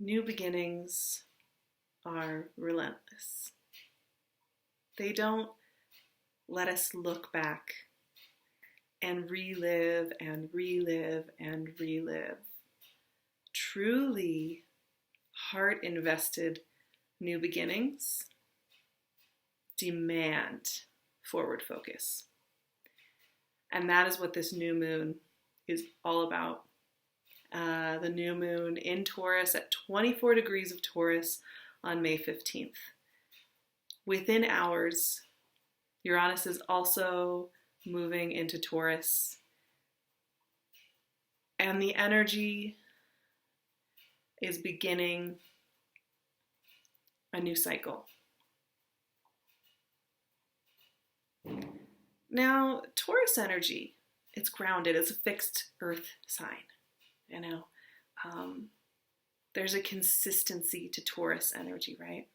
New beginnings are relentless. They don't let us look back and relive and relive and relive. Truly heart-invested new beginnings demand forward focus. And that is what this new moon is all about. The new moon in Taurus at 24 degrees of Taurus on May 15th. Within hours, Uranus is also moving into Taurus. And the energy is beginning a new cycle. Now, Taurus energy, it's grounded, it's a fixed earth sign. There's a consistency to Taurus energy, right?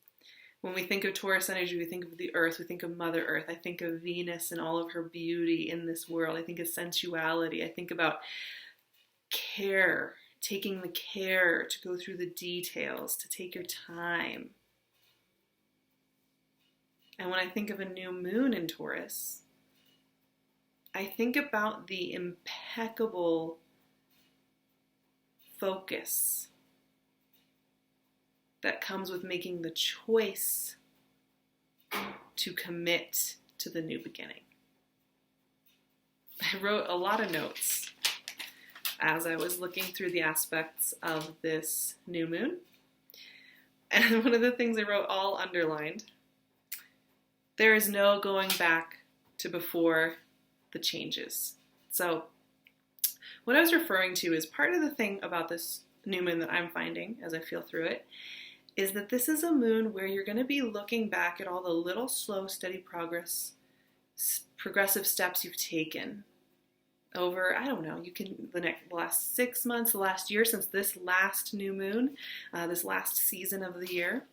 When we think of Taurus energy, we think of the earth, we think of Mother Earth. I think of Venus and all of her beauty in this world. I think of sensuality. I think about care, taking the care to go through the details, to take your time. And when I think of a new moon in Taurus, I think about the impeccable focus that comes with making the choice to commit to the new beginning. I wrote a lot of notes as I was looking through the aspects of this new moon. And one of the things I wrote all underlined, there is no going back to before the changes. So what I was referring to is part of the thing about this new moon that I'm finding as I feel through it is that this is a moon where you're going to be looking back at all the little slow, steady progressive steps you've taken over, the last 6 months, the last year since this last new moon, this last season of the year.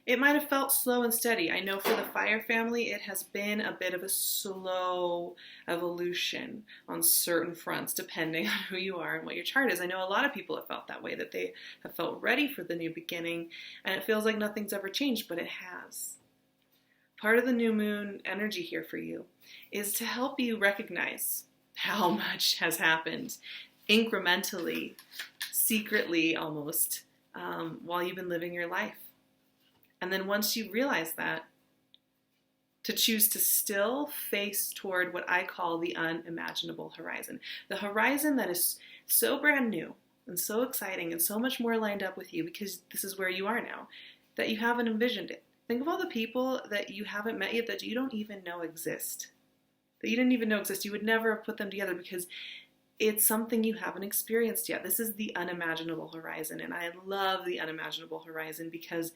It might have felt slow and steady. I know for the fire family, it has been a bit of a slow evolution on certain fronts, depending on who you are and what your chart is. I know a lot of people have felt that way, that they have felt ready for the new beginning, and it feels like nothing's ever changed, but it has. Part of the new moon energy here for you is to help you recognize how much has happened incrementally, secretly almost, while you've been living your life. And then once you realize that, to choose to still face toward what I call the unimaginable horizon. The horizon that is so brand new and so exciting and so much more lined up with you because this is where you are now, that you haven't envisioned it. Think of all the people that you haven't met yet that you don't even know exist. That you didn't even know exist. You would never have put them together because it's something you haven't experienced yet. This is the unimaginable horizon, and I love the unimaginable horizon because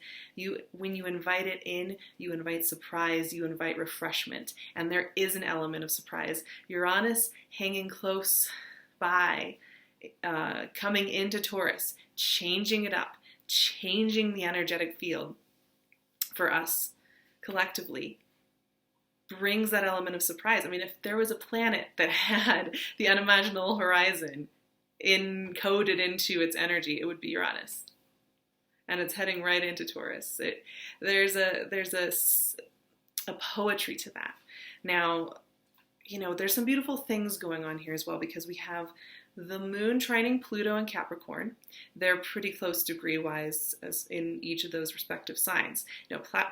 when you invite it in, you invite surprise, you invite refreshment, and there is an element of surprise. Uranus hanging close by, coming into Taurus, changing it up, changing the energetic field for us collectively, brings that element of surprise. I mean, if there was a planet that had the unimaginable horizon encoded into its energy, it would be Uranus. And it's heading right into Taurus. There's a poetry to that. Now, there's some beautiful things going on here as well because we have the moon trining Pluto and Capricorn. They're pretty close degree-wise as in each of those respective signs.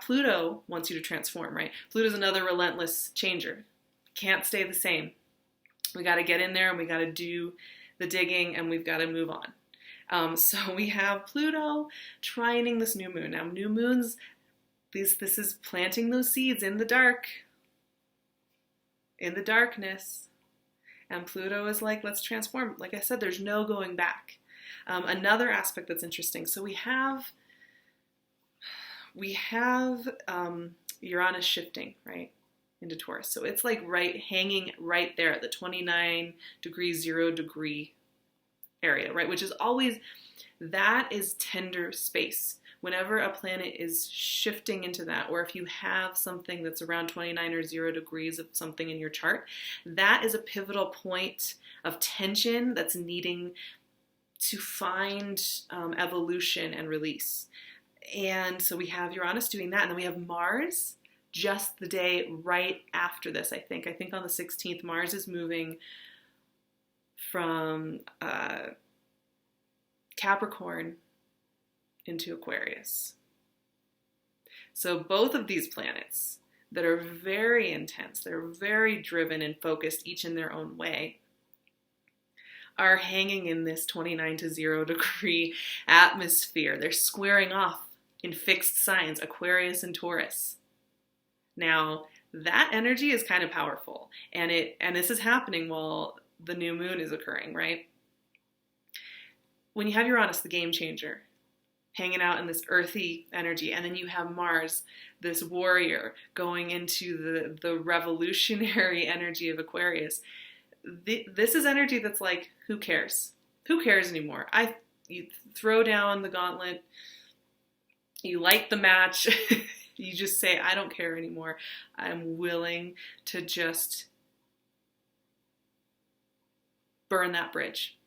Pluto wants you to transform, right? Pluto's another relentless changer. Can't stay the same. We got to get in there and we got to do the digging and we've got to move on. So we have Pluto trining this new moon. Now, new moons, this is planting those seeds in the dark, in the darkness. And Pluto is like, let's transform. Like I said, there's no going back. Another aspect that's interesting. So we have Uranus shifting, right, into Taurus. So it's like hanging right there at the 29 degrees, 0 degree area, right, which is always, that is tender space. Whenever a planet is shifting into that, or if you have something that's around 29 or 0 degrees of something in your chart, that is a pivotal point of tension that's needing to find evolution and release. And so we have Uranus doing that, and then we have Mars just the day right after this, I think. I think on the 16th, Mars is moving from Capricorn into Aquarius. So both of these planets that are very intense, they're very driven and focused, each in their own way, are hanging in this 29 to 0 degree atmosphere. They're squaring off in fixed signs, Aquarius and Taurus. Now, that energy is kind of powerful, and this is happening while the new moon is occurring, right? When you have Uranus, the game changer, hanging out in this earthy energy, and then you have Mars, this warrior, going into the revolutionary energy of Aquarius. This is energy that's like, who cares? Who cares anymore? You throw down the gauntlet, you light the match, you just say, I don't care anymore. I'm willing to just burn that bridge.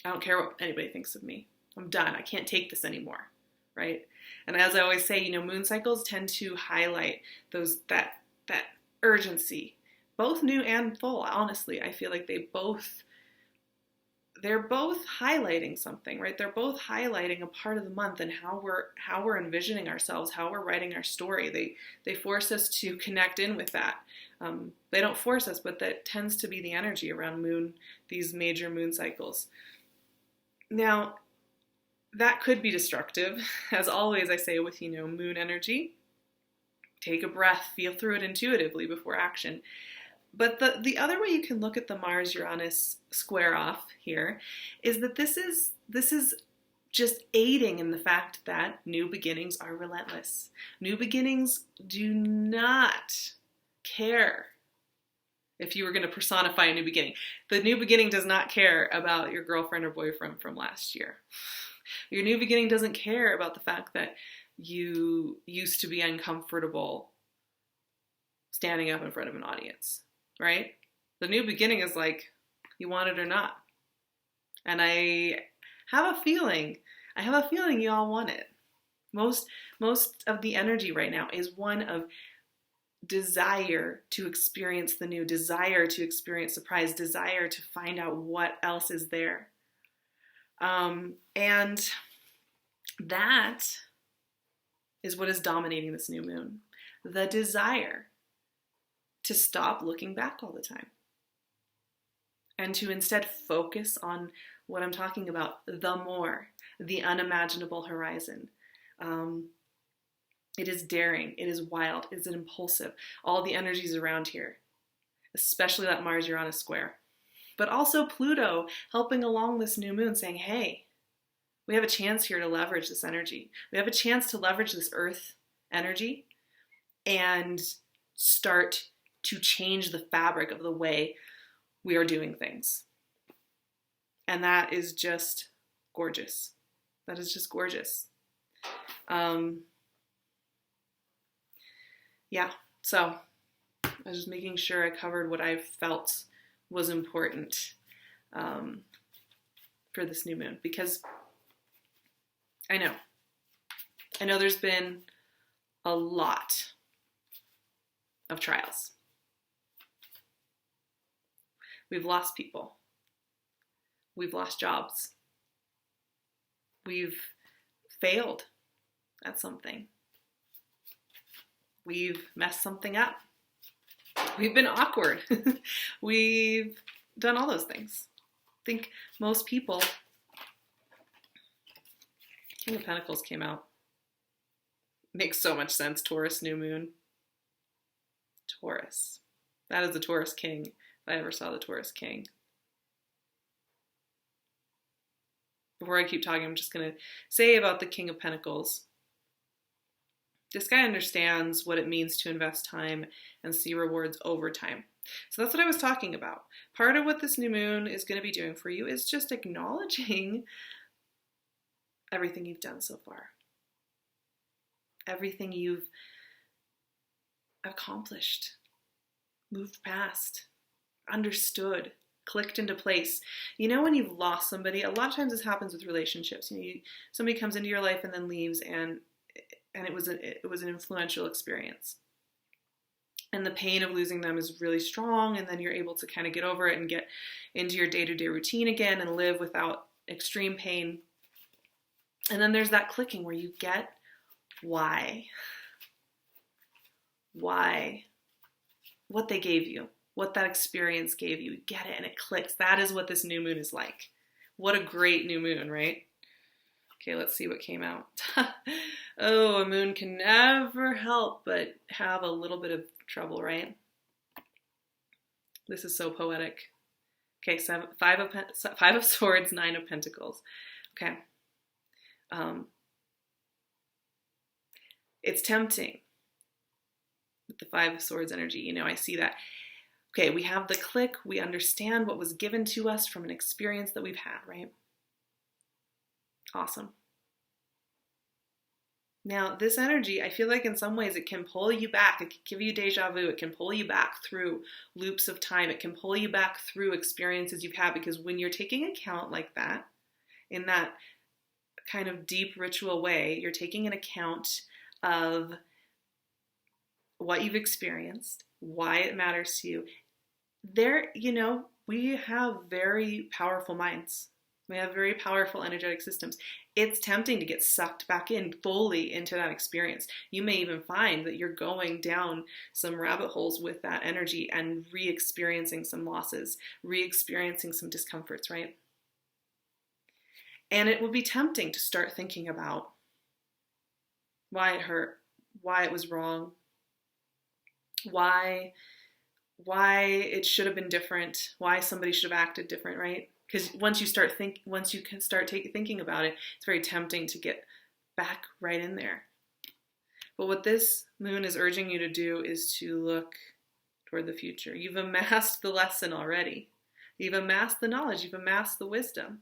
I don't care what anybody thinks of me. I'm done. I can't take this anymore, right? And as I always say, moon cycles tend to highlight that urgency, both new and full. Honestly, I feel like they're both highlighting something, right? They're both highlighting a part of the month and how we're envisioning ourselves, how we're writing our story. They force us to connect in with that. They don't force us, but that tends to be the energy around these major moon cycles. Now, that could be destructive. As always, I say with, moon energy, take a breath, feel through it intuitively before action. But the other way you can look at the Mars-Uranus square off here is that this is just aiding in the fact that new beginnings are relentless. New beginnings do not care. If you were going to personify a new beginning, the new beginning does not care about your girlfriend or boyfriend from last year. Your new beginning doesn't care about the fact that you used to be uncomfortable standing up in front of an audience, right? The new beginning is like, you want it or not. And I have a feeling you all want it. Most of the energy right now is one of desire to experience the new, desire to experience surprise, desire to find out what else is there. And that is what is dominating this new moon. The desire to stop looking back all the time and to instead focus on what I'm talking about, the unimaginable horizon. It is daring, it is wild, it is impulsive. All the energies around here, especially that Mars-Uranus square. But also Pluto helping along this new moon saying, hey, we have a chance here to leverage this energy. We have a chance to leverage this earth energy and start to change the fabric of the way we are doing things. And that is just gorgeous. That is just gorgeous. Yeah, so I was just making sure I covered what I felt was important for this new moon, because I know there's been a lot of trials. We've lost people. We've lost jobs. We've failed at something. We've messed something up. We've been awkward. We've done all those things. I think most people, King of Pentacles came out. Makes so much sense. Taurus, new moon. Taurus. That is the Taurus king, if I ever saw the Taurus king. Before I keep talking, I'm just going to say about the King of Pentacles. This guy understands what it means to invest time and see rewards over time. So that's what I was talking about. Part of what this new moon is going to be doing for you is just acknowledging everything you've done so far. Everything you've accomplished, moved past, understood, clicked into place. You know, when you've lost somebody, a lot of times this happens with relationships. You know, somebody comes into your life and then leaves, and it was an influential experience. And the pain of losing them is really strong, and then you're able to kind of get over it and get into your day-to-day routine again and live without extreme pain. And then there's that clicking where you get why, what they gave you, what that experience gave you. You get it, and it clicks. That is what this new moon is like. What a great new moon, right? Okay, let's see what came out. Oh, a moon can never help but have a little bit of trouble, right? This is so poetic. Okay, five of Swords, 9 of Pentacles. Okay. It's tempting with the 5 of Swords energy. You know, I see that. Okay, we have the click. We understand what was given to us from an experience that we've had, right? Awesome. Now, this energy, I feel like in some ways it can pull you back. It can give you deja vu. It can pull you back through loops of time. It can pull you back through experiences you've had, because when you're taking account like that, in that kind of deep ritual way, you're taking an account of what you've experienced, why it matters to you. There, you know, we have very powerful minds. We have very powerful energetic systems. It's tempting to get sucked back in fully into that experience. You may even find that you're going down some rabbit holes with that energy and re-experiencing some losses, re-experiencing some discomforts, right? And it will be tempting to start thinking about why it hurt, why it was wrong, why it should have been different, why somebody should have acted different, right? Because once you can start thinking about it, it's very tempting to get back right in there. But what this moon is urging you to do is to look toward the future. You've amassed the lesson already. You've amassed the knowledge. You've amassed the wisdom.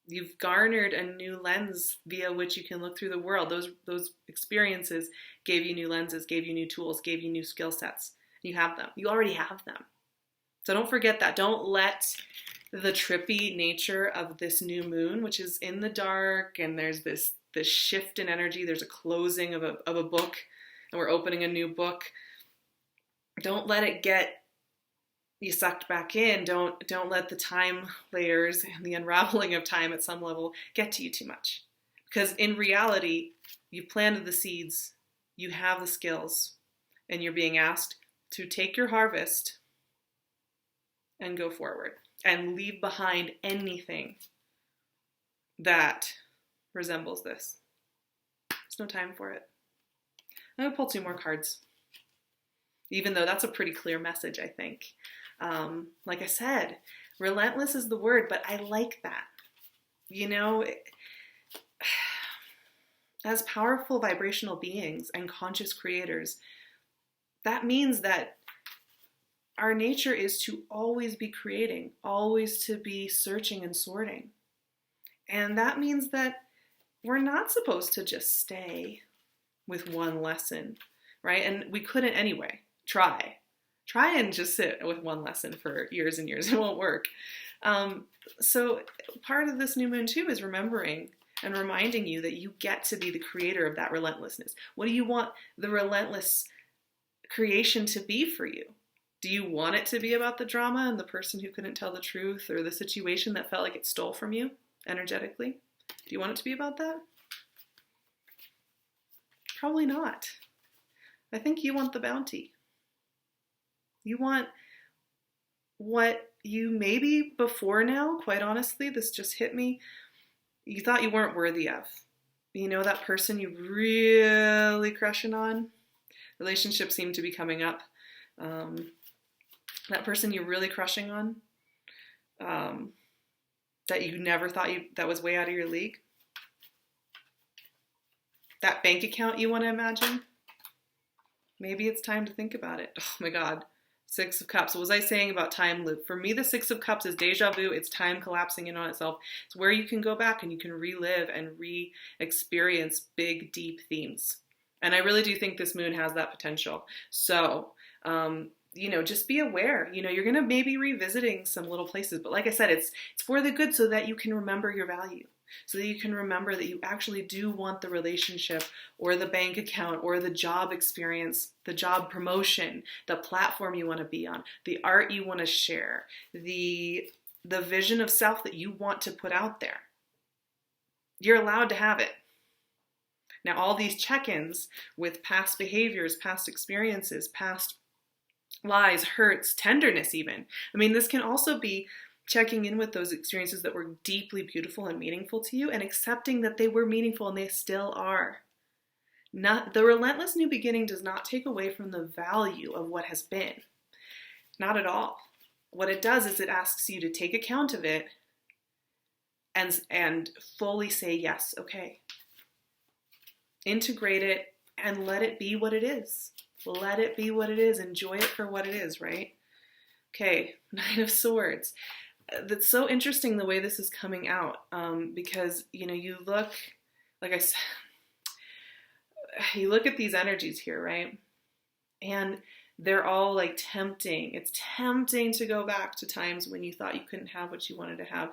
You've garnered a new lens via which you can look through the world. Those experiences gave you new lenses, gave you new tools, gave you new skill sets. You have them. You already have them. So don't forget that. Don't let the trippy nature of this new moon, which is in the dark, and there's this shift in energy. There's a closing of a book, and we're opening a new book. Don't let it get you sucked back in. Don't let the time layers and the unraveling of time at some level get to you too much. Because in reality, you've planted the seeds, you have the skills, and you're being asked to take your harvest and go forward and leave behind anything that resembles this. There's no time for it. I'm going to pull 2 more cards, even though that's a pretty clear message, I think. Like I said, relentless is the word, but I like that. You know, as powerful vibrational beings and conscious creators, that means that our nature is to always be creating, always to be searching and sorting. And that means that we're not supposed to just stay with one lesson, right? And we couldn't anyway. Try and just sit with one lesson for years and years. It won't work. So part of this new moon too is remembering and reminding you that you get to be the creator of that relentlessness. What do you want the relentless creation to be for you? Do you want it to be about the drama and the person who couldn't tell the truth, or the situation that felt like it stole from you energetically? Do you want it to be about that? Probably not. I think you want the bounty. You want what you maybe before now, quite honestly, this just hit me, you thought you weren't worthy of. You know, that person you really crushing on? Relationships seem to be coming up. That person you're really crushing on, that you never thought that was way out of your league. That bank account you want to imagine. Maybe it's time to think about it. Oh my God. 6 of Cups. What was I saying about time loop? For me, the 6 of Cups is deja vu. It's time collapsing in on itself. It's where you can go back and you can relive and re-experience big, deep themes. And I really do think this moon has that potential. So just be aware. You're going to maybe revisiting some little places, but like I said, it's for the good, so that you can remember your value, so that you can remember that you actually do want the relationship or the bank account or the job experience, the job promotion, the platform you want to be on, the art you want to share, the vision of self that you want to put out there. You're allowed to have it. Now, all these check-ins with past behaviors, past experiences, past lies, hurts, tenderness even. This can also be checking in with those experiences that were deeply beautiful and meaningful to you, and accepting that they were meaningful and they still are. The relentless new beginning does not take away from the value of what has been. Not at all. What it does is it asks you to take account of it and fully say, yes, okay. Integrate it and let it be what it is. Let it be what it is. Enjoy it for what it is, right? Okay, Nine of Swords. That's so interesting the way this is coming out, because, you look, like I said, you look at these energies here, right? And they're all like tempting. It's tempting to go back to times when you thought you couldn't have what you wanted to have.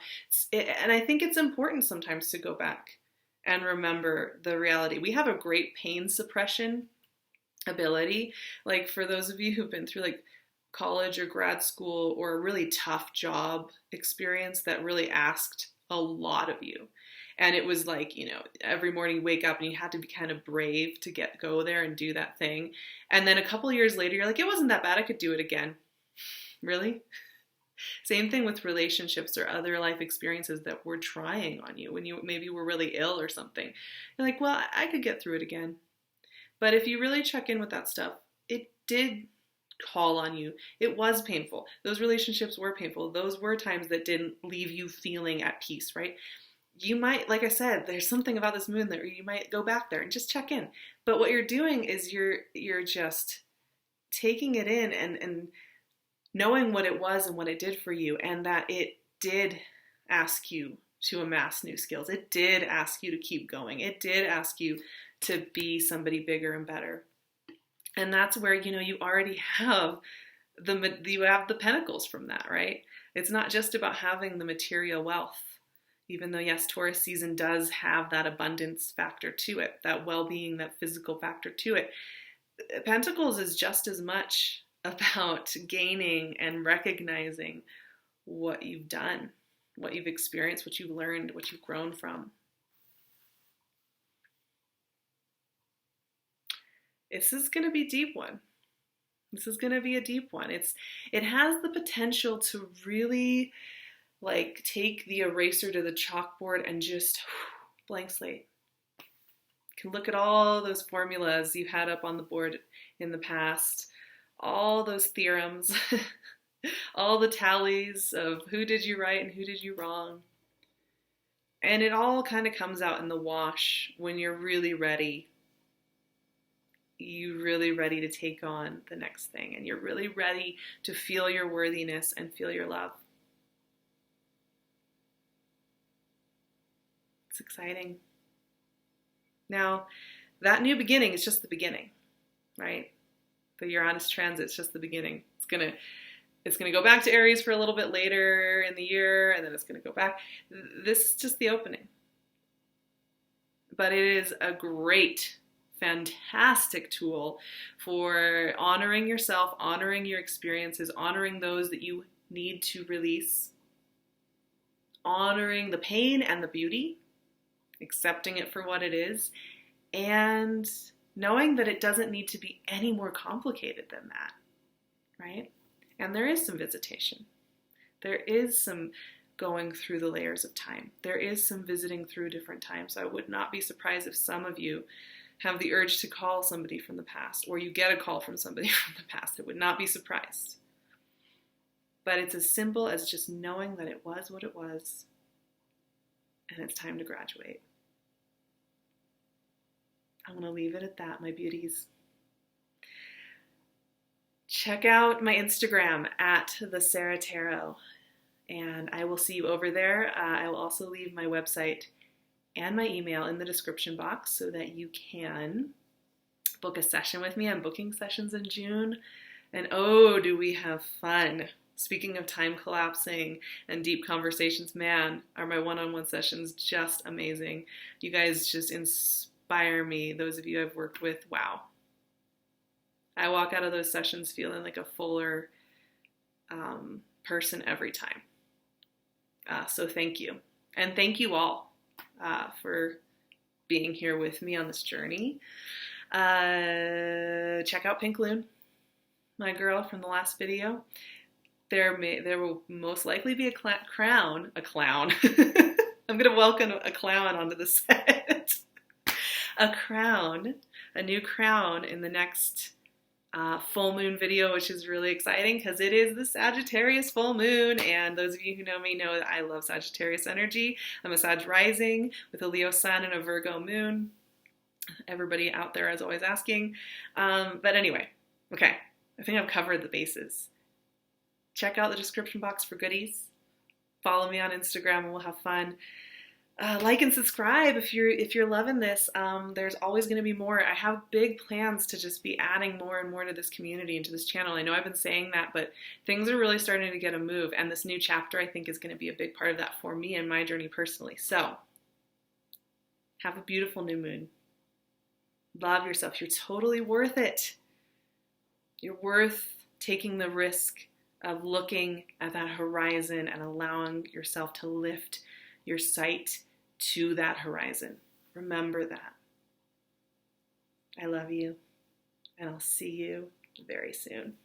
And I think it's important sometimes to go back and remember the reality. We have a great pain suppression ability. Like, for those of you who've been through like college or grad school or a really tough job experience that really asked a lot of you. And it was like, every morning you wake up and you had to be kind of brave to go there and do that thing. And then a couple of years later, you're like, it wasn't that bad. I could do it again. Really? Same thing with relationships or other life experiences that were trying on you when you maybe were really ill or something. You're like, well, I could get through it again. But if you really check in with that stuff, it did call on you. It was painful. Those relationships were painful. Those were times that didn't leave you feeling at peace, right? You might, like I said, there's something about this moon that you might go back there and just check in. But what you're doing is you're just taking it in and knowing what it was and what it did for you, and that it did ask you to amass new skills. It did ask you to keep going. It did ask you to be somebody bigger and better. And that's where, you already have the pentacles from that, right? It's not just about having the material wealth, even though, yes, Taurus season does have that abundance factor to it, that well-being, that physical factor to it. Pentacles is just as much about gaining and recognizing what you've done, what you've experienced, what you've learned, what you've grown from. This is going to be a deep one. This is going to be a deep one. It has the potential to really like take the eraser to the chalkboard and just blank slate. You can look at all those formulas you had up on the board in the past, all those theorems, all the tallies of who did you right and who did you wrong. And it all kind of comes out in the wash when you're really ready. You're really ready to take on the next thing, and you're really ready to feel your worthiness and feel your love. It's exciting. Now, that new beginning is just the beginning, right? The Uranus transit is just the beginning. It's gonna go back to Aries for a little bit later in the year, and then it's gonna go back. This is just the opening. But it is a great, fantastic tool for honoring yourself, honoring your experiences, honoring those that you need to release, honoring the pain and the beauty, accepting it for what it is, and knowing that it doesn't need to be any more complicated than that, right? And there is some visitation. There is some going through the layers of time. There is some visiting through different times. So I would not be surprised if some of you have the urge to call somebody from the past, or you get a call from somebody from the past. I would not be surprised. But it's as simple as just knowing that it was what it was, and it's time to graduate. I'm going to leave it at that, my beauties. Check out my Instagram at the Sarah Tarot, and I will see you over there. I will also leave my website and my email in the description box so that you can book a session with me. I'm booking sessions in June, And oh, do we have fun. Speaking of time collapsing and deep conversations, man, are my one-on-one sessions just amazing. You guys just inspire me. Those of you I've worked with, wow. I walk out of those sessions feeling like a fuller person every time. So thank you. And thank you all for being here with me on this journey. Check out PinkLune, my girl from the last video. There will most likely be a clown. I'm going to welcome a clown onto the set. A new crown in the next full moon video, which is really exciting because it is the Sagittarius full moon. And those of you who know me know that I love Sagittarius energy. I'm a Sag rising with a Leo sun and a Virgo moon. Everybody out there is always asking. But anyway, okay, I think I've covered the bases. Check out the description box for goodies. Follow me on Instagram and we'll have fun. Like and subscribe if you're loving this. There's always going to be more. I have big plans to just be adding more and more to this community and to this channel. I know I've been saying that, but things are really starting to get a move. And this new chapter, I think, is going to be a big part of that for me and my journey personally. So have a beautiful new moon. Love yourself. You're totally worth it. You're worth taking the risk of looking at that horizon and allowing yourself to lift your sight to that horizon. Remember that. I love you, and I'll see you very soon.